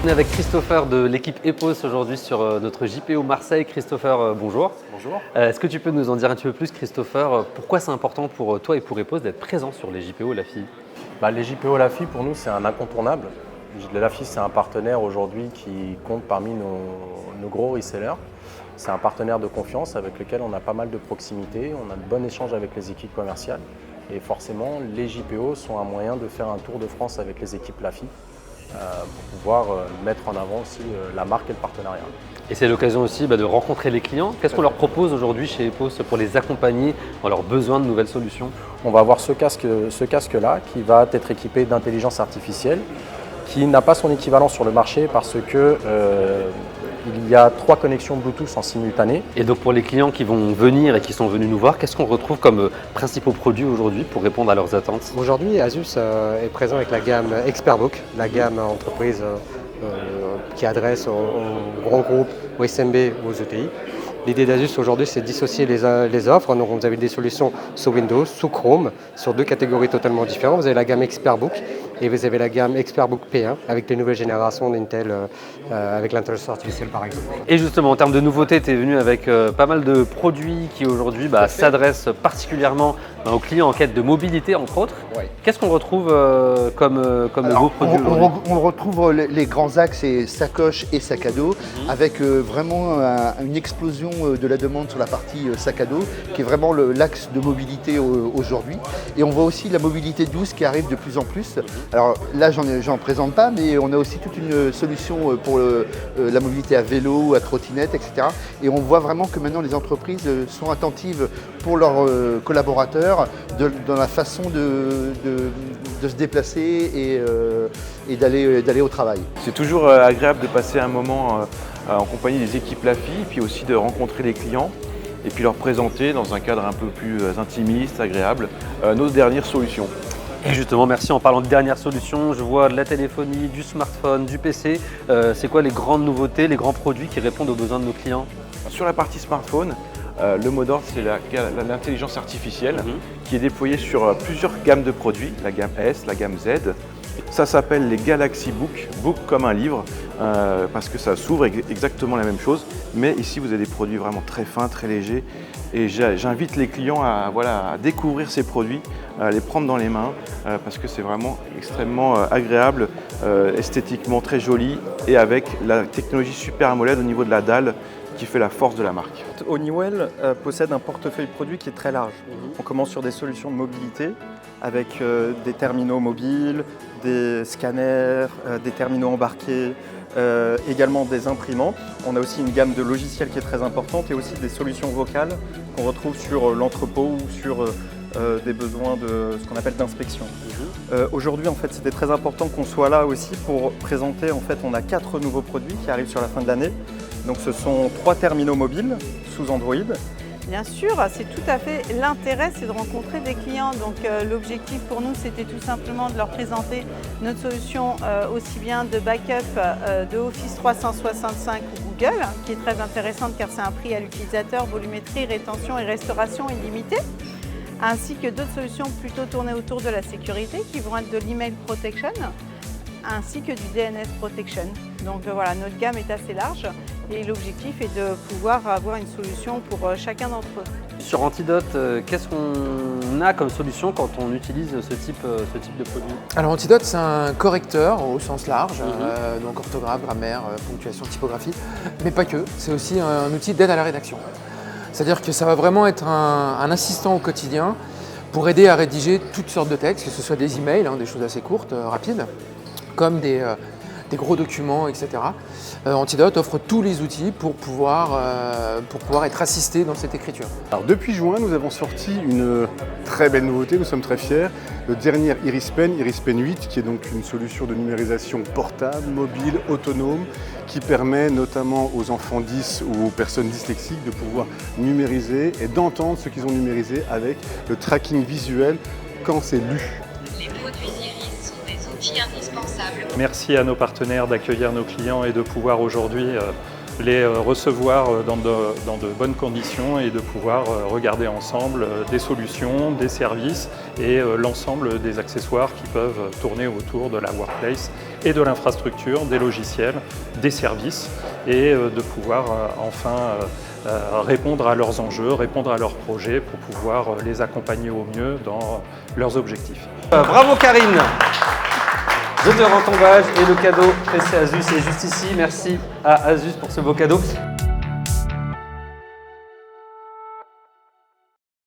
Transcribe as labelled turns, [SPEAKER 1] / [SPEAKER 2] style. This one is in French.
[SPEAKER 1] est avec Christopher de l'équipe EPOS aujourd'hui sur notre JPO Marseille. Christopher, bonjour.
[SPEAKER 2] Bonjour.
[SPEAKER 1] Est-ce que tu peux nous en dire un petit peu plus, Christopher? Pourquoi c'est important pour toi et pour EPOS d'être présent sur les JPO LAFI?
[SPEAKER 2] Les JPO LAFI, pour nous, c'est un incontournable. LAFI, c'est un partenaire aujourd'hui qui compte parmi nos gros resellers. C'est un partenaire de confiance avec lequel on a pas mal de proximité, on a de bons échanges avec les équipes commerciales. Et forcément, les JPO sont un moyen de faire un tour de France avec les équipes LAFI pour pouvoir mettre en avant aussi la marque et le partenariat.
[SPEAKER 1] Et c'est l'occasion aussi de rencontrer les clients. Qu'est-ce qu'on leur propose aujourd'hui chez EPOS pour les accompagner dans leurs besoins de nouvelles solutions?
[SPEAKER 2] On va avoir ce casque-là qui va être équipé d'intelligence artificielle, qui n'a pas son équivalent sur le marché parce que il y a 3 connexions Bluetooth en simultané.
[SPEAKER 1] Et donc pour les clients qui vont venir et qui sont venus nous voir, qu'est-ce qu'on retrouve comme principaux produits aujourd'hui pour répondre à leurs attentes?
[SPEAKER 3] Aujourd'hui, Asus est présent avec la gamme ExpertBook, la gamme entreprise qui adresse aux grands groupes, aux SMB ou aux ETI. L'idée d'Asus aujourd'hui, c'est de dissocier les offres. Donc, vous avez des solutions sous Windows, sous Chrome, sur 2 catégories totalement différentes. Vous avez la gamme ExpertBook et vous avez la gamme ExpertBook P1 avec les nouvelles générations d'Intel, avec l'intelligence artificielle par exemple.
[SPEAKER 1] Et justement, en termes de nouveautés, tu es venu avec pas mal de produits qui aujourd'hui s'adressent particulièrement aux clients en quête de mobilité, entre autres.
[SPEAKER 4] Oui.
[SPEAKER 1] Qu'est-ce qu'on retrouve comme nouveaux produits aujourd'hui?
[SPEAKER 4] On retrouve les grands axes et sacoches et sacs à dos avec vraiment une explosion de la demande sur la partie sac à dos qui est vraiment l'axe de mobilité aujourd'hui. Et on voit aussi la mobilité douce qui arrive de plus en plus. Alors là, j'en présente pas, mais on a aussi toute une solution pour la mobilité à vélo, à trottinette, etc. Et on voit vraiment que maintenant les entreprises sont attentives pour leurs collaborateurs dans la façon de se déplacer et d'aller au travail.
[SPEAKER 5] C'est toujours agréable de passer un moment en compagnie des équipes LAFI, puis aussi de rencontrer les clients et puis leur présenter dans un cadre un peu plus intimiste, agréable, nos dernières solutions.
[SPEAKER 1] Et justement, merci. En parlant de dernières solutions, je vois de la téléphonie, du smartphone, du PC. C'est quoi les grandes nouveautés, les grands produits qui répondent aux besoins de nos clients?
[SPEAKER 5] Sur la partie smartphone, le mot d'ordre, c'est l'intelligence artificielle qui est déployée sur plusieurs gammes de produits, la gamme S, la gamme Z. Ça s'appelle les Galaxy Book, book comme un livre, parce que ça s'ouvre exactement la même chose. Mais ici, vous avez des produits vraiment très fins, très légers. Et j'invite les clients à découvrir ces produits, à les prendre dans les mains, parce que c'est vraiment extrêmement agréable, esthétiquement très joli, et avec la technologie Super AMOLED au niveau de la dalle, qui fait la force de la marque.
[SPEAKER 6] Honeywell possède un portefeuille produit qui est très large. On commence sur des solutions de mobilité avec des terminaux mobiles, des scanners, des terminaux embarqués, également des imprimantes. On a aussi une gamme de logiciels qui est très importante et aussi des solutions vocales qu'on retrouve sur l'entrepôt ou sur des besoins de ce qu'on appelle d'inspection. Aujourd'hui, en fait, c'était très important qu'on soit là aussi pour présenter. En fait, on a 4 nouveaux produits qui arrivent sur la fin de l'année. Donc, ce sont 3 terminaux mobiles sous Android.
[SPEAKER 7] Bien sûr, c'est tout à fait l'intérêt, c'est de rencontrer des clients. Donc l'objectif pour nous, c'était tout simplement de leur présenter notre solution aussi bien de backup de Office 365 ou Google, qui est très intéressante car c'est un prix à l'utilisateur, volumétrie, rétention et restauration illimitée, ainsi que d'autres solutions plutôt tournées autour de la sécurité qui vont être de l'email protection, ainsi que du DNS protection. Donc voilà, notre gamme est assez large et l'objectif est de pouvoir avoir une solution pour chacun d'entre eux.
[SPEAKER 1] Sur Antidote, qu'est-ce qu'on a comme solution quand on utilise ce type de produit?
[SPEAKER 8] Alors Antidote, c'est un correcteur au sens large, donc orthographe, grammaire, ponctuation, typographie, mais pas que. C'est aussi un outil d'aide à la rédaction. C'est-à-dire que ça va vraiment être un assistant au quotidien pour aider à rédiger toutes sortes de textes, que ce soit des emails, des choses assez courtes, rapides, comme des gros documents, etc. Antidote offre tous les outils pour pouvoir être assisté dans cette écriture.
[SPEAKER 9] Alors depuis juin, nous avons sorti une très belle nouveauté, nous sommes très fiers. Le dernier Iris Pen 8, qui est donc une solution de numérisation portable, mobile, autonome, qui permet notamment aux enfants 10 ou aux personnes dyslexiques de pouvoir numériser et d'entendre ce qu'ils ont numérisé avec le tracking visuel quand c'est lu.
[SPEAKER 10] Les produits Iris sont des outils indispensables.
[SPEAKER 6] Merci à nos partenaires d'accueillir nos clients et de pouvoir aujourd'hui
[SPEAKER 11] les recevoir dans de bonnes conditions et de pouvoir regarder ensemble des solutions, des services et l'ensemble des accessoires qui peuvent tourner autour de la workplace et de l'infrastructure, des logiciels, des services et de pouvoir enfin répondre à leurs enjeux, répondre à leurs projets pour pouvoir les accompagner au mieux dans leurs objectifs.
[SPEAKER 1] Bravo Karine! Je te rends ton badge et le cadeau PC Asus est juste ici. Merci à Asus pour ce beau cadeau.